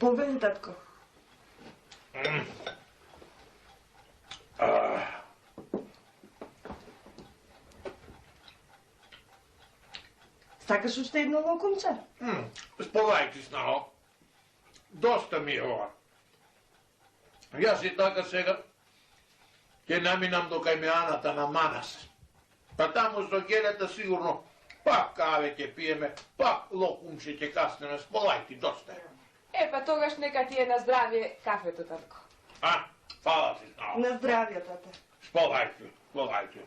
Повели, татко. Сакаш уште едно локумче? Сполајте снало. Доста ми е ова. Јас и така сега ќе наминам до кајмеаната на Манас. Па таму со гелета сигурно пак каве ќе пиеме, пак локумче ќе каснеме. Сполајте, доста е. Па тогаш нека ти е на здравие кафето, татко. Фала ти снало. На здравие, тате. Сполајте.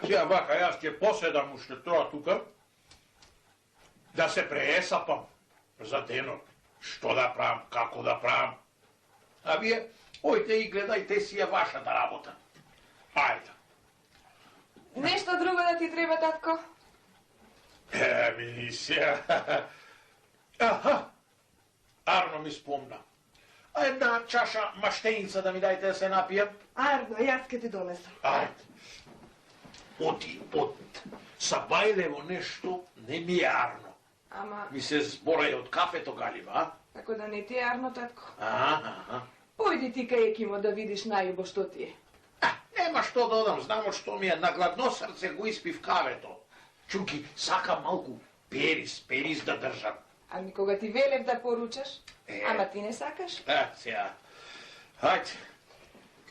Сега вака, јас ќе поседам уште тоа тука, да се преесапам за денот. Што да правам, како да правам. А вие, ојте и гледајте си ја вашата работа. Ајде. Нешто друго да ти треба, татко? Ми сега... Аха, Арно ми спомна. А една чаша маштеница да ми дајте да се напијам? Арно, јас ке ти донесам. Ајде. Оти. Сабајлево нешто не ми е Арно. Ама... Ми се збора и од кафето галива, а? Тако да не ти е Арно, татко. Аха. Појди ти кај Екимо да видиш најубо што ти е. Нема што да одам, знамо што ми е, на гладно срце го испив кавето. Чуки, сакам малку перис да држам. Ами кога ти велев да поручаш, ама ти не сакаш? Сега. Хајде.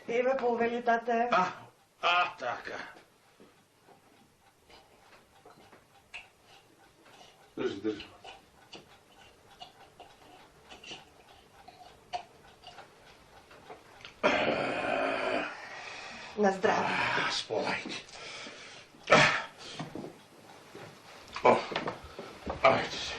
Еве повели, тате. Така. Држи. На здраве. Сполајте. Ајде се.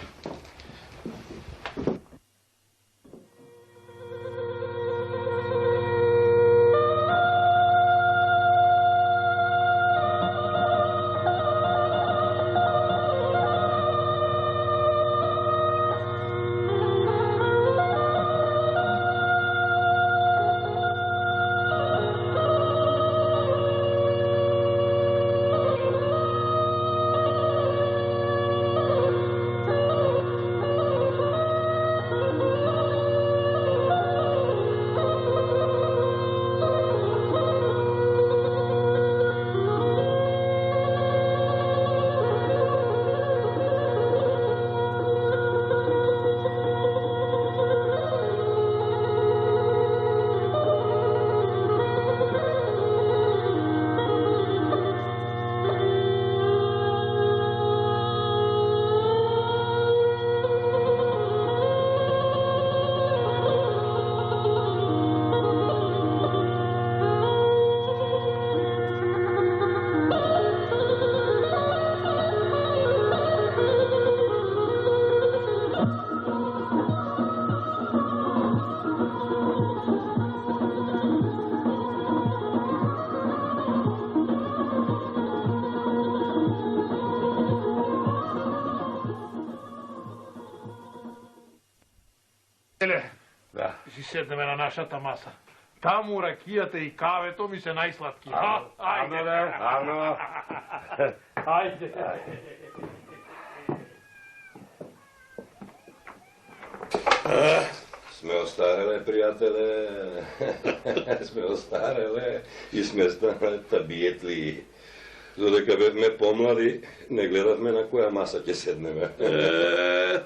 Си седнеме на нашата маса. Таму ракијата и кавето ми се најсладки. Арно. Ајде. Сме остареле, пријателе. Сме остареле и сме станале табиетли. Додека бевме помлади, не гледавме на која маса ќе седнеме.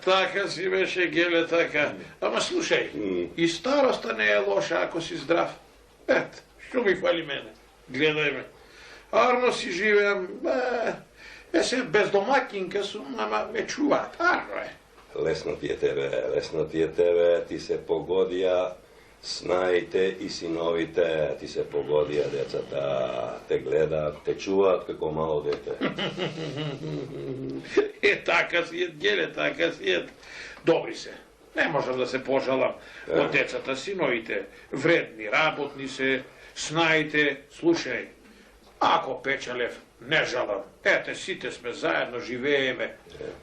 Така си беше, Геле, така. Ама слушај, и староста не е лоша ако си здрав. Што ми фали мене? Гледај ме. Арно си живеам, се без домакинка сум, ама ме чуваат. Арно е. Лесно ти е тебе, ти се погодија снаите и синовите, ти се погодија децата, те гледаат, те чуваат како мало дете. Така си ет, Геле, така си ет. Добри се. Не можам да се пожалам од децата, синовите. Вредни, работни се, снаите. Слушај, ако печелев, не жалам. Ете, сите сме заедно, живееме.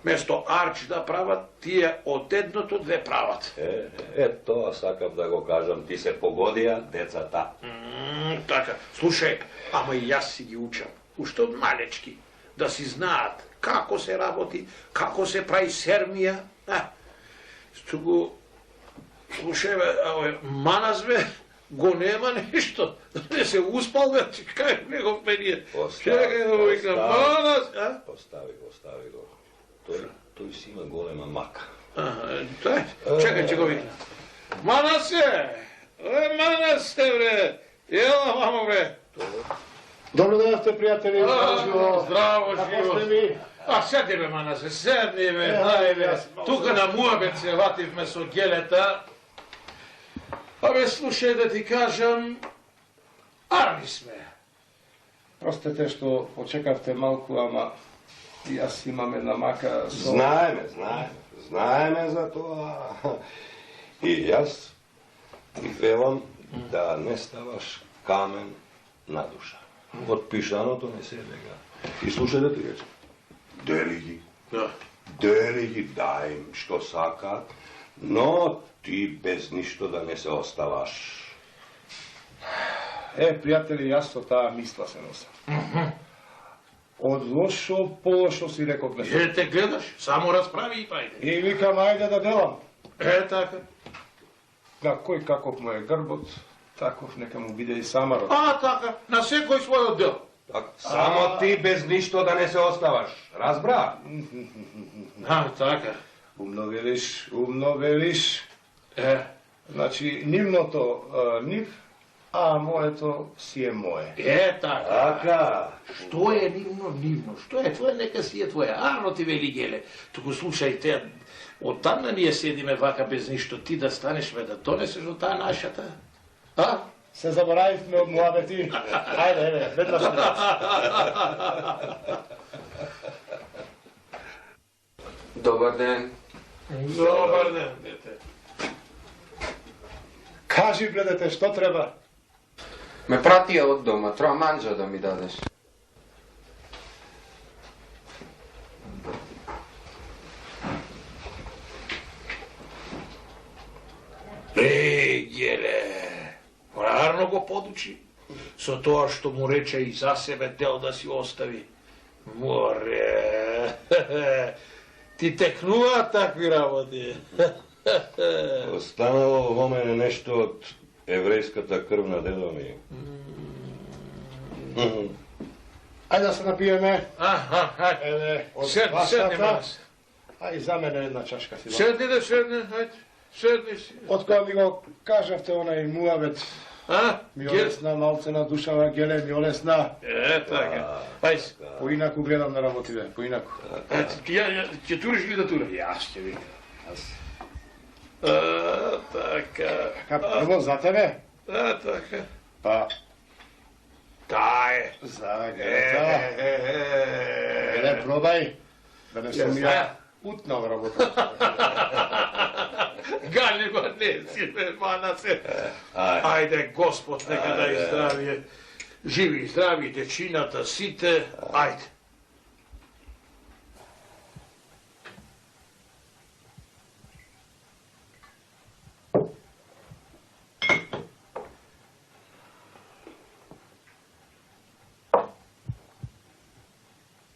Место арч да прават, тие од едното две прават. Тоа сакам да го кажам, ти се погодија децата. Така, слушај, ама и јас си ги учам, уште од малечки, да си знаат како се работи, како се прави сермија. Туку, слушај бе, Манас бе, го нема нешто. Не се успал бе, кај него бе ние. Чекај да му викам, Манас, а? Остави го. Тој си има голема мака. Чекај, ќе го викна. Манасе! Манасте бре! Ела, мамо бре! Добро дојавте, пријатели. Здраво, Како сте живо. ми? Седи бе, Манасе, седни бе, дај бе. Тука на муабет се вативме со гелета. Абе, слушај да ти кажам, арни сме. Простете што почекавте малку, ама и јас имам една мака со... Знаеме за тоа. И јас ти велам да не ставаш камен на душа. Од пишаното не се бега. И слушај да ти речем. Дели ги. Да. Дели ги, дај им што сакаат, но ти без ништо да не се оставаш. Пријатели, јас со таа мисла се носам. Од лошо по лошо си рековме. Те гледаш, само расправи и пајде. И викам, ајде да делам. Така. На кој каков му е грбот, таков нека му биде и самарот. Така, на секој својот дел. Само ти без ништо да не се оставаш. Разбра? Така. Умно велиш. Значи, нивното нив, а моето си е мое. Така. Така. Што е нивно? Што е твое, нека си е твое. Арно ти вели геле. Туку слушај те, оттамна ние седиме вака без ништо, ти да станеш ме да донесеш од таа нашата. А? Се заборавивме од муабети. Ајде, веднаш. Добар ден. Добар ден, дете. Кажи, бре, дете, што треба? Ме пратија од дома, треба манџа да ми дадеш. Геле, рарно го подучи. Со тоа што му рече и за себе дел да си остави. Море. Ти текнуваат такви работи. Останало во мене нешто од еврејската крв на дедо ми. Ајде да се напиеме. Ајде. Од Седни, вашата. Манас. А и за мене една чашка си. Седни, ајде. Седни си. Од кога ми го кажавте онај муабет, ми олесна малце на душава, геле ми олесна. Така. Ајде. Поинаку гледам на работите, поинаку. Ќе туриш или да туриш? Јас ќе викам. Така. Прво за тебе, Така. па Тај. за гелета. Геле, пробај. Да не сум ја утнал работата. Гали го не си, бе, Манасе. Ајде, Господ, нека да издравие. Живи и здрави, дечината, сите. Ајде.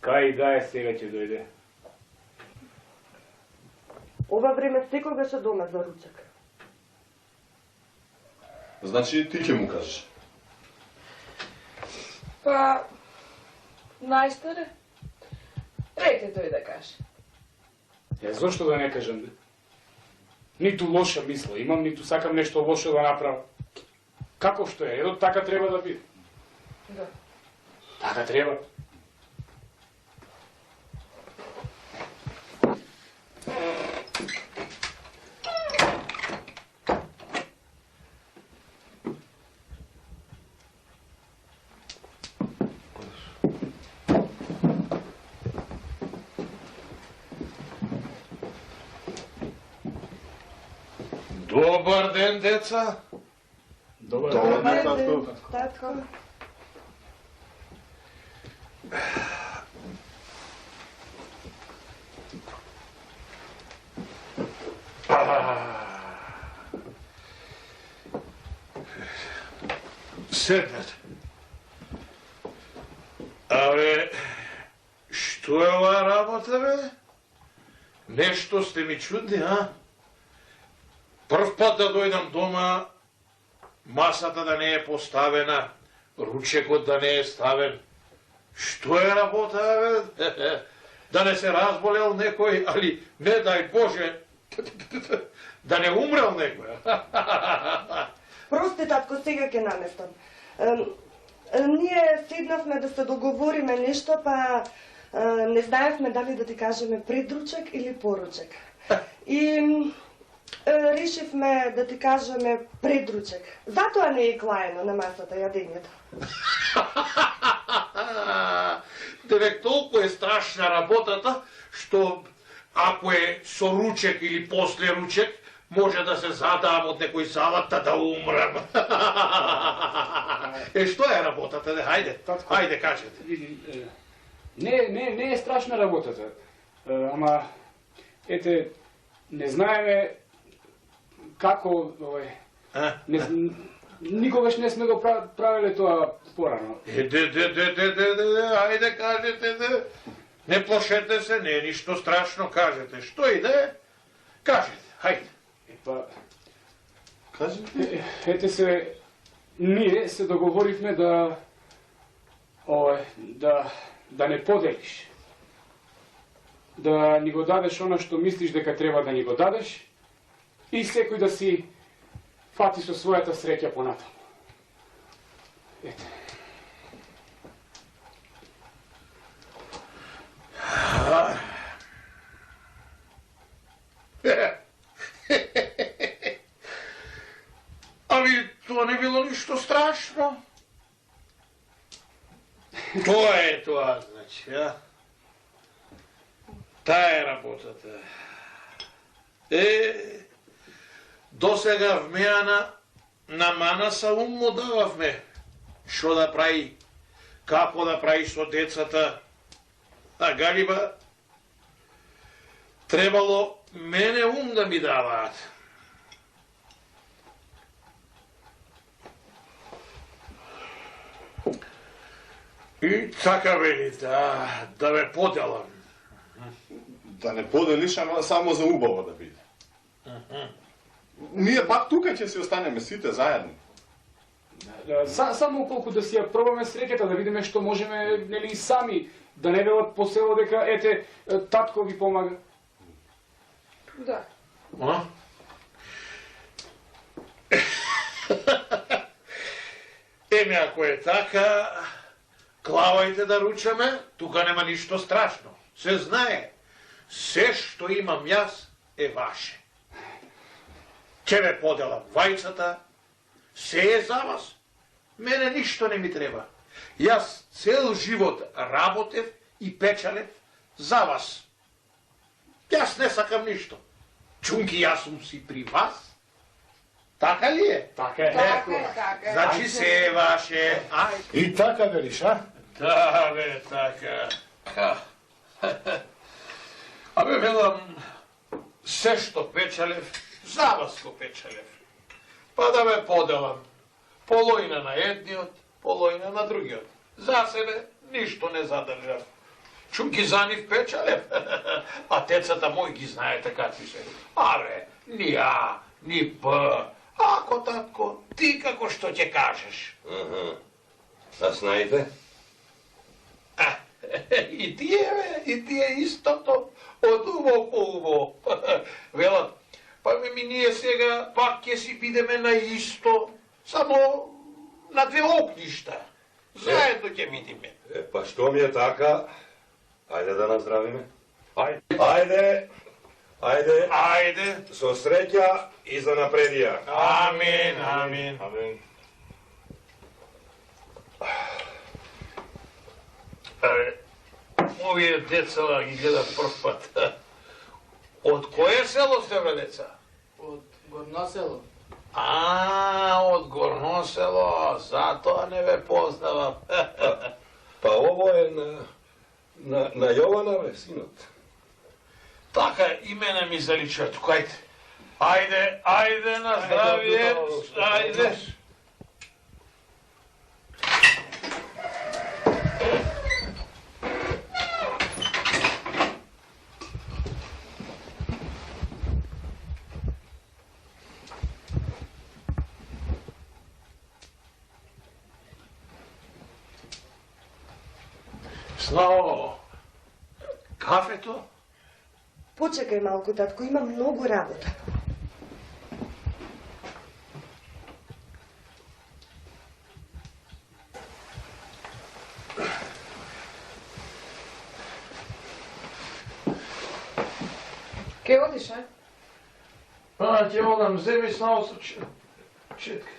Кај гај сега ќе дојде? Ова време секогаш е дома за ручек. Значи ти ќе му кажеш. Па, најстаре, реке тој да каже. Зошто да не кажам, бе? Ниту лоша мисла имам, ниту сакам нешто лошо да направам. Како што е, едно така треба да биде. Да. Така треба. Добар ден, деца. Добар Добар ден. ден, татко. Татко. Седнете. Абе, што е оваа работа, бе? Нешто сте ми чудни, а? Прв пат да дојдам дома, масата да не е поставена, ручекот да не е ставен. Што е работа, бе? Да не се разболел некој, али не дај Боже, да не умрел некој. Прости, татко, сега ќе наместам. Ние седнавме да се договориме нешто, па не знаевме дали да ти кажеме предручек или поручек. И решивме да ти кажеме предручек. Затоа не е клаено на масата јадењето. Девек толку е страшна работата, што ако е со ручек или после ручек, може да се задам од некој салата да умрам. Што е работата? Хајде, хајде, кажете. Не е страшна работата. Ама, ете, не знаеме како, никогаш не сме го правиле тоа порано. Ајде, кажете, не плашете се, не е ништо страшно, кажете. Што иде? Кажете, хајде. Па, Кажете. ете се, ние се договоривме да не поделиш. Да ни го дадеш она што мислиш дека треба да ни го дадеш и секој да си фати со својата среќа понатаму. Ете. Ами, тоа не било ништо страшно. Тоа е тоа, значи, а? Таа е работата. Досега вмеана на Манаса ум му дававме. Што да прави, како да прави со децата. А Галиба, требало мене ум да ми даваат. И така велите, да ме поделам. Да не поделиш, ама само за убаво да биде. Ние пак тука ќе си останеме сите заедно. Само колку да си ја пробаме среќата, да видиме што можеме, нели, и сами, да не велат по село дека, ете, татко ви помага. Да. Еми, ако е така, клавајте да ручаме, тука нема ништо страшно. Се знае, се што имам јас е ваше. Ќе ме поделам вајцата, се е за вас. Мене ништо не ми треба. Јас цел живот работев и печалев за вас. Јас не сакам ништо. Чунки, јас сум си при вас. Така ли е? Така е. Така. Значи се е ваше. И така велиш, а? Да, бе, така. Абе, велам, се што печалев, за вас го печалев. Па да ме поделам. Полојна на едниот, полојна на другиот. За себе ништо не задржав. Чунки за нив печалев, а тецата мој ги знаете какви се. Аре, ни А, ни П. Ако татко, ти како што ќе кажеш. А знаете? И тие истото, од уво по уво. Велат, па ми ние сега пак ќе си бидеме на исто, само на две огништа. Заедно ќе видиме. Па што ми е така, ајде да наздравиме. Ајде. Со среќа и за напредија. Амин. Овие деца ги гледат прв пат. Од кое село сте, бре, деца? Од Горно село. Од Горно село, затоа не ве познавам. Па ово е на Јована, бе, синот. Така, и мене ми заличува тука, ајде. Ајде, на здравие, ајде. Славо, кафето? Почекај малку, татко, има многу работа. Ке одиш, а? Ќе одам, земи снова со четка.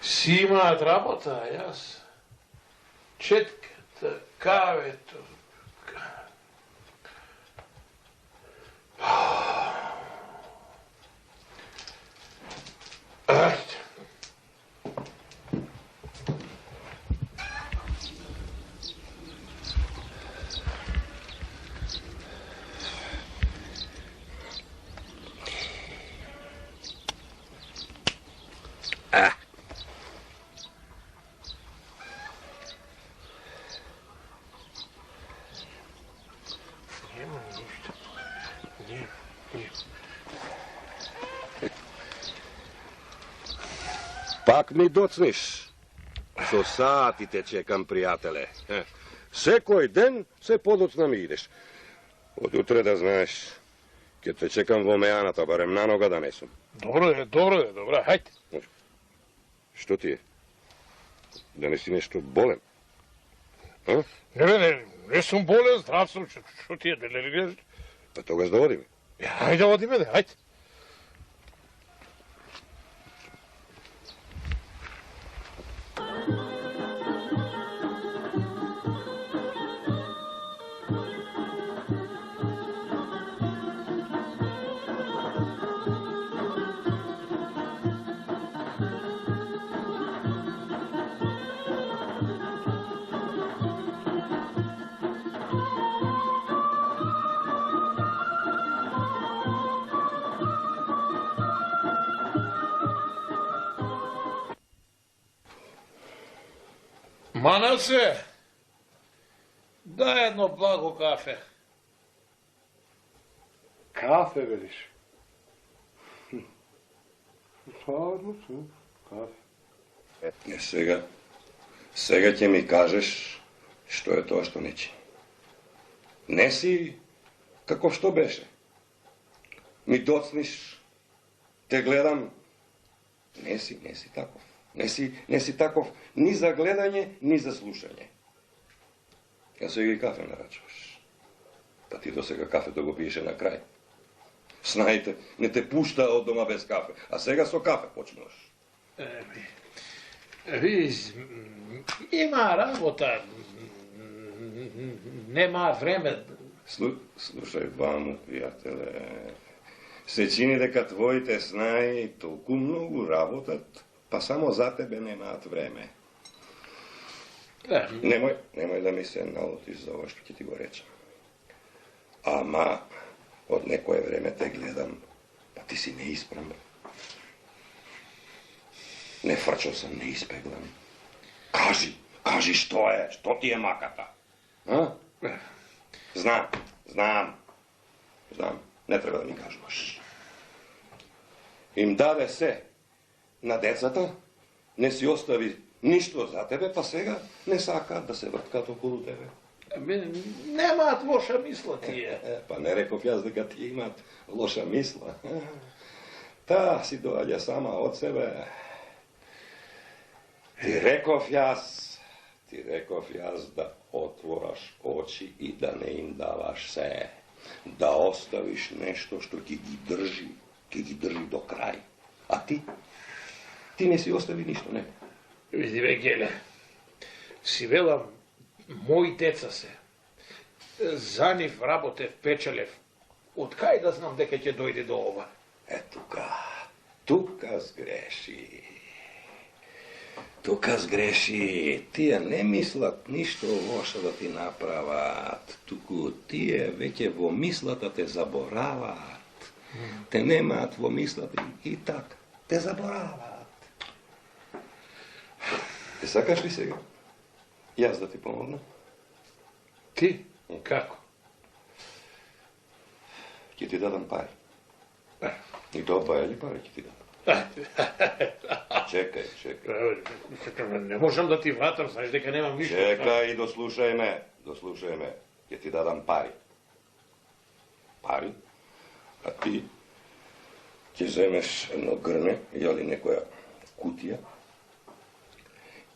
Си имаат работа, а јас. Четката, кавето. Ајде. Пак ми доцниш. Со сати те чекам, пријателе. Секој ден се подоцна ми идеш. Од утре да знаеш, ќе те чекам во мејаната, барем на нога да не сум. Добро, хајде. Што ти е? Да не си нешто болен? А? Не сум болен, здрав сум, што ти е, да не гледаш? Па тогаш да одиме. Хајде да одиме, хајде. Манасе, дај едно благо кафе. Кафе, велиш? Ладно, кафе. Сега ќе ми кажеш што е тоа што не чини. Не си како што беше. Ми доцниш, те гледам, не си таков. Не си таков ни за гледање, ни за слушање. Ја сега и кафе нарачуваш. Па ти досега кафето го пиеше на крај. Знаете, не те пушта од дома без кафе, а сега со кафе почнуваш. Виж, има работа, нема време. Слушај, баму, пријателе, се чини дека твоите снаи толку многу работат, па само за тебе немаат време. Немој да ми се налутиш за ова што ќе ти го речам. Ама, од некое време те гледам, па ти си неисправен. Не фрчал сам, не испеглан. Кажи што е, што ти е маката? А? Знам, не треба да ми кажуваш. Им даде се на децата, не си остави ништо за тебе, па сега не сакаат да се врткат околу тебе. Немаат лоша мисла тие. Па не реков јас дека тие имаат лоша мисла. Та си доаѓа сама од себе. Ти реков јас да отвораш очи и да не им даваш се. Да оставиш нешто што ќе ги држи до крај. А ти не си остави ништо, не? Види бе, Геле, си велам, мои деца се. За нив работев, печелев. Од кај да знам дека ќе дојде до ова? Тука сгреши. Тие не мислат ништо лошо да ти направат. Туку тие веќе во мислата те забораваат. Те немаат во мислата и така. Те забораваат. Сакаш ли сега? Јас да ти помогнам? Ти? Како? Ќе ти дадам пари. И то па е ли пари ќе ти дадам? Чекај, чекај. Не можам да ти вратам, знаеш дека немам ништо. Чекај и дослушај ме. Ќе ти дадам пари. Пари? А ти ќе земеш едно грне, или некоја кутија,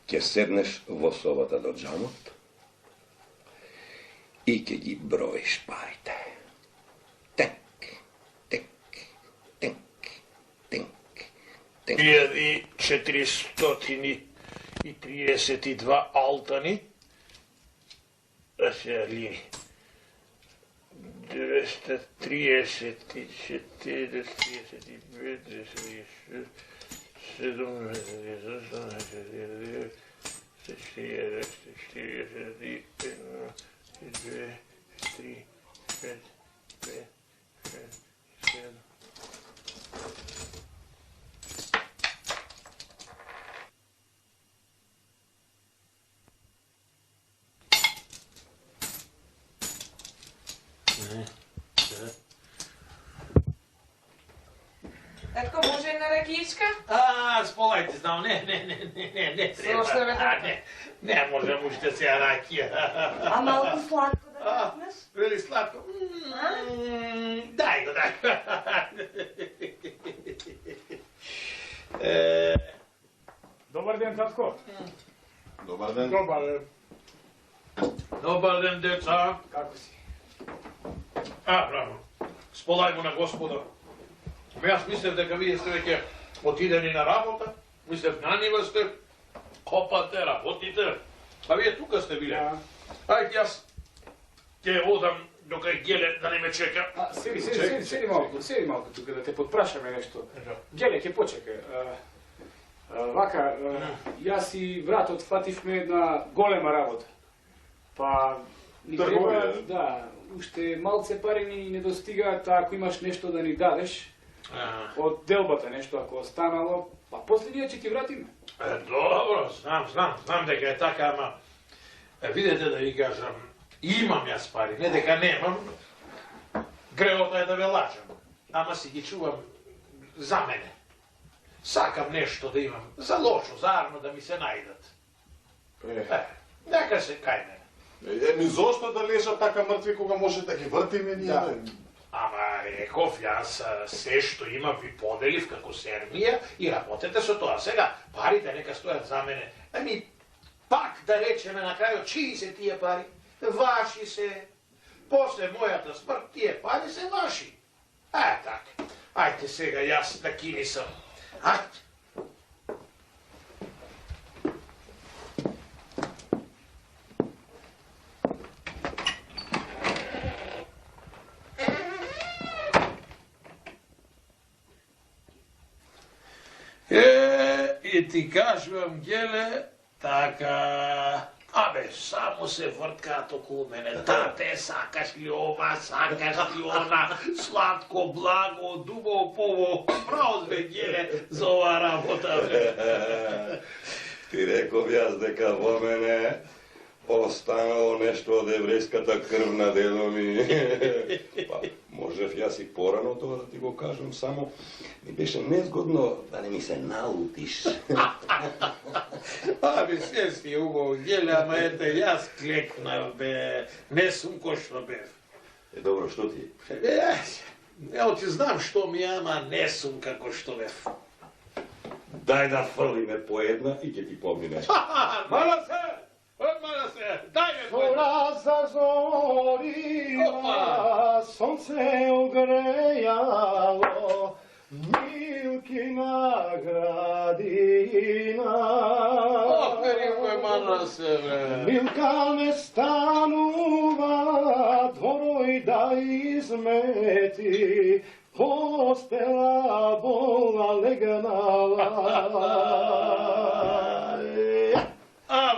ќе седнеш во собата до џамот и ќе ги броиш парите. Тек, тек, тек, тек, тек. 1432 алтани. А сега лири. 234, 35, 36, 7, Татко, може една ракијичка? Сполајте, знам, не треба. Зошто, бе? Не можам уште сега ракија. А малку сладко да капнеш? Вели сладко. Дај го. Добар ден, татко. Добар ден. Добар ден. Добар ден, деца. Како си? Браво. Сполај му на Господа. Јас мислев дека вие сте веќе отидени на работа, мислев на нива сте, копате, работите, а вие тука сте биле. Ајде јас ќе одам докај Геле да не ме чека. Седи малку тука да те подпрашаме нешто. Геле, ќе почекај. Вака, јас и вратот фативме една голема работа. Па ни треба, да, уште малце пари ни недостигаат, ако имаш нешто да ни дадеш. Од делбата нешто ако останало, па после ние ќе ти вратиме. Добро, знам дека е така, ама видете да ви кажам, имам јас пари, не дека немам. Греота е да ве лажам, ама си ги чувам за мене. Сакам нешто да имам, за лошо, зарно да ми се најдат. Нека се кај мене. Еми зошто да лежат така мртви кога може да ги вртиме ние? Ама реков, јас се што имам ви поделив како сермија и работете со тоа. Сега, парите нека стојат за мене. Ами, пак да речеме на крајот, чии се тие пари? Ваши се. После мојата смрт тие пари се ваши. Така. Ајте сега јас да кинисам. Ајде. И ти кажувам, Геле, така... Абе, само се врткаат околу мене. Тате, сакаш ли ова, сакаш ли она, сладко, благо, дубово, пово. Браво, бе, Геле, за ова работа, бе. Ти реков јас дека во мене останало нешто од еврејската крв на дедо ми. Па, можев јас и порано тоа да ти го кажам, само ми беше незгодно да не ми се налутиш. Абе, се си убаво, Геле, ама ете, јас клекнав, бе, не сум кој што бев. Добро, што ти? Ево ти знам што ми е, ама не сум како што бев. Дај да фрлиме по една и ќе ти помине. Мала се! Odmah se, daj me tvoj! Zora zazorila, sonce ugrejalo, Milkina gradina. Meni mana se, bre. Milka ne stanuva, dvoroj da izmeti, postela bola legnala.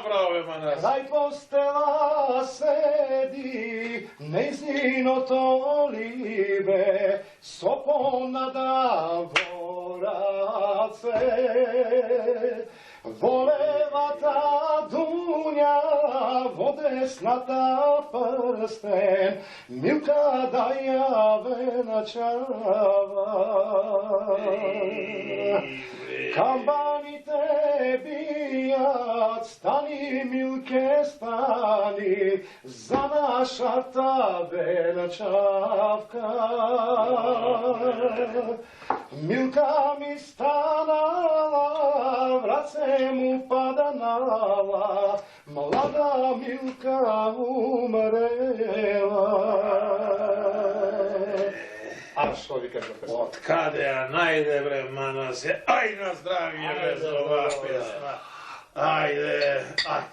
Bravo, Manas. Kraj postela sedi, neznino to libe, sopona da vorace. Voleva ta dunja, desната prsten, Milka da ja venačava. Kambanite bijat, stani Milke stani, za naša ta venačavka. Milka mi stanala, vrace mu padanala, mlada Milka umrela. A što vi kažete pesma? Od kada ja najde bre Manase, aj na zdravlje bez ova pesma. Ajde, ajde.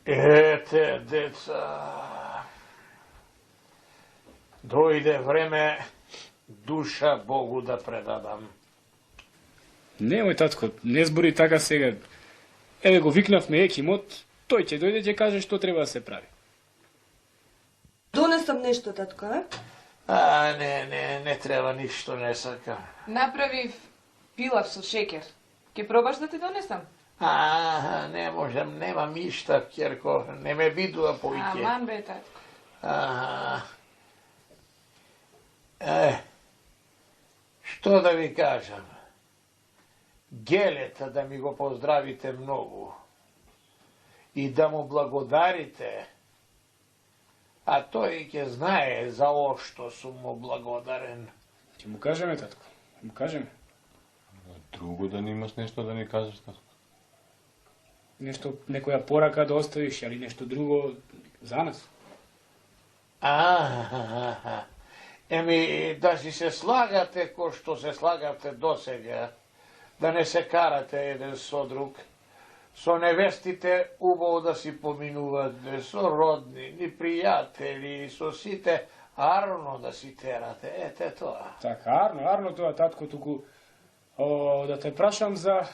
Ete, deca, dojde vreme duša Bogu da predadam. Немој, татко, не збори така сега. Еве го викнавме Екимот, тој ќе дојде ќе каже што треба да се прави. Донесам нешто, татко, а? Не треба ништо, не сакам. Направив пилав со шекер. Ке пробаш да ти донесам? Не можам, немам ништа, Керко, не ме видува повеќе. Аман бе, татко. Што да ви кажам? Гелета да ми го поздравите многу и да му благодарите, а тој ќе знае за ошто сум му благодарен. Ќе му кажеме, татко, ќе му кажеме. Друго да не имаш нешто да ни кажеш, татко. Нешто, некоја порака да оставиш, али нешто друго за нас. Еми, да си се слагате кој што се слагате досега, да не се карате еден со друг, со невестите убаво да си поминувате, со роднини, пријатели, со сите арно да си терате, ете тоа. Така, арно тоа, татко, туку да те прашам за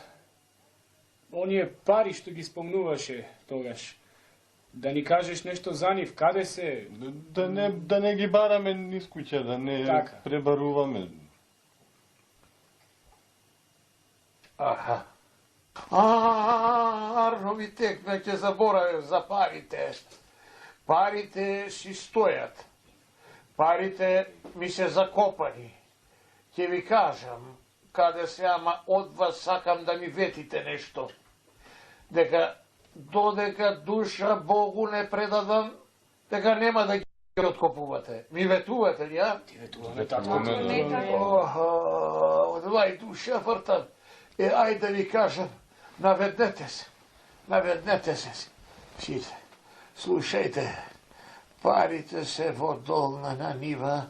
оние пари што ги спомнуваше тогаш. Да ни кажеш нешто за нив, каде се? Да не ги бараме низ куќа, да не Така. пребаруваме. Арно ми текна, ќе заборавев за парите. Парите си стојат. Парите ми се закопани. Ќе ви кажам каде се, ама од вас сакам да ми ветите нешто. Дека додека душа Богу не предадам, дека нема да ги откопувате. Ми ветувате ли, а? Ти ветуваме, татко. Од лај душа вртам. Ајде да ви кажам, наведнете се. Сите, слушајте, парите се во долна на нива.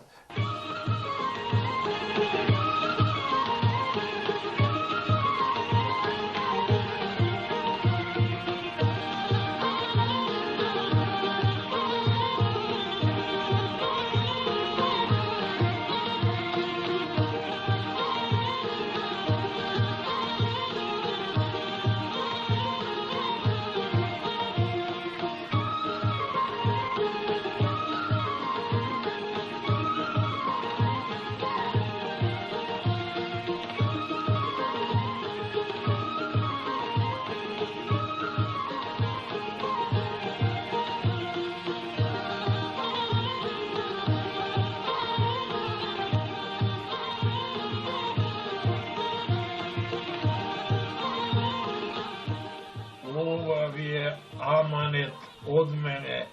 Ова ви е аманет од мене,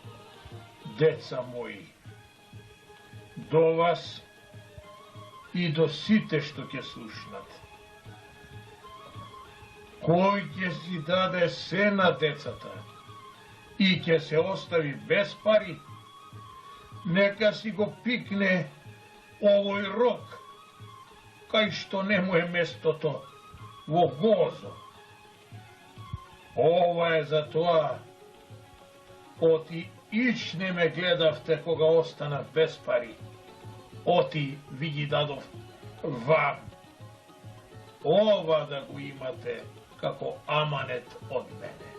деца мои, до вас и до сите што ќе слушнат. Кој ќе си даде се на децата и ќе се остави без пари, нека си го пикне овој рок, кај што не му е местото во гозо. Ова е за тоа, оти ич не ме гледавте кога останав без пари. Оти ви ги дадов вам. Ова да го имате како аманет од мене.